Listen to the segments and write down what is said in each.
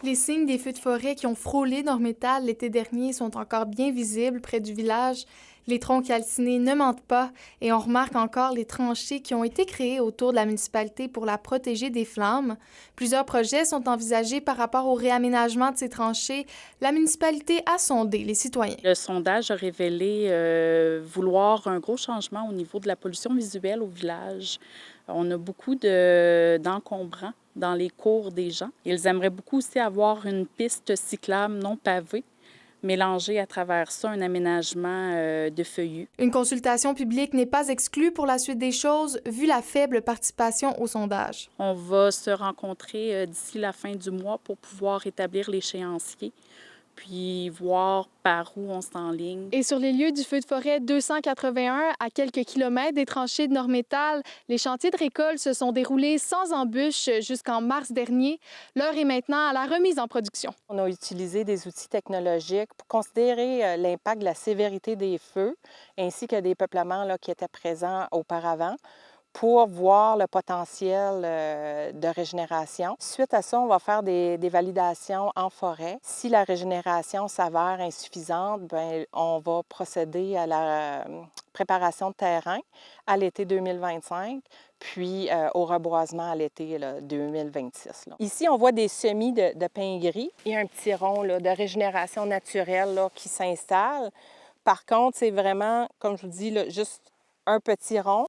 Les signes des feux de forêt qui ont frôlé Nord-Métal l'été dernier sont encore bien visibles près du village. Les troncs calcinés ne mentent pas et on remarque encore les tranchées qui ont été créées autour de la municipalité pour la protéger des flammes. Plusieurs projets sont envisagés par rapport au réaménagement de ces tranchées. La municipalité a sondé les citoyens. Le sondage a révélé vouloir un gros changement au niveau de la pollution visuelle au village. On a beaucoup d'encombrants dans les cours des gens. Ils aimeraient beaucoup aussi avoir une piste cyclable non pavée, mélanger à travers ça un aménagement de feuillus. Une consultation publique n'est pas exclue pour la suite des choses, vu la faible participation au sondage. On va se rencontrer d'ici la fin du mois pour pouvoir établir l'échéancier, puis voir par où on s'enligne. Et sur les lieux du feu de forêt 281, à quelques kilomètres des tranchées de Nord-Métal, les chantiers de récolte se sont déroulés sans embûches jusqu'en mars dernier. L'heure est maintenant à la remise en production. On a utilisé des outils technologiques pour considérer l'impact de la sévérité des feux ainsi que des peuplements qui étaient présents auparavant, pour voir le potentiel de régénération. Suite à ça, on va faire des validations en forêt. Si la régénération s'avère insuffisante, bien, on va procéder à la préparation de terrain à l'été 2025, puis au reboisement à l'été 2026. Ici, on voit des semis de pin gris. Il y a un petit rond de régénération naturelle qui s'installe. Par contre, c'est vraiment, comme je vous dis, juste un petit rond.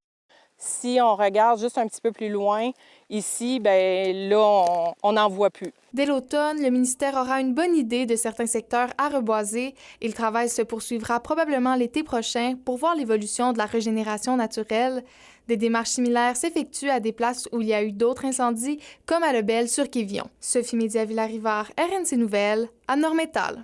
Si on regarde juste un petit peu plus loin, ici, bien là, on n'en voit plus. Dès l'automne, le ministère aura une bonne idée de certains secteurs à reboiser et le travail se poursuivra probablement l'été prochain pour voir l'évolution de la régénération naturelle. Des démarches similaires s'effectuent à des places où il y a eu d'autres incendies, comme à Lebel sur Quévillon. Sophie Média Villarivard, RNC Nouvelles, à Nord-Métal.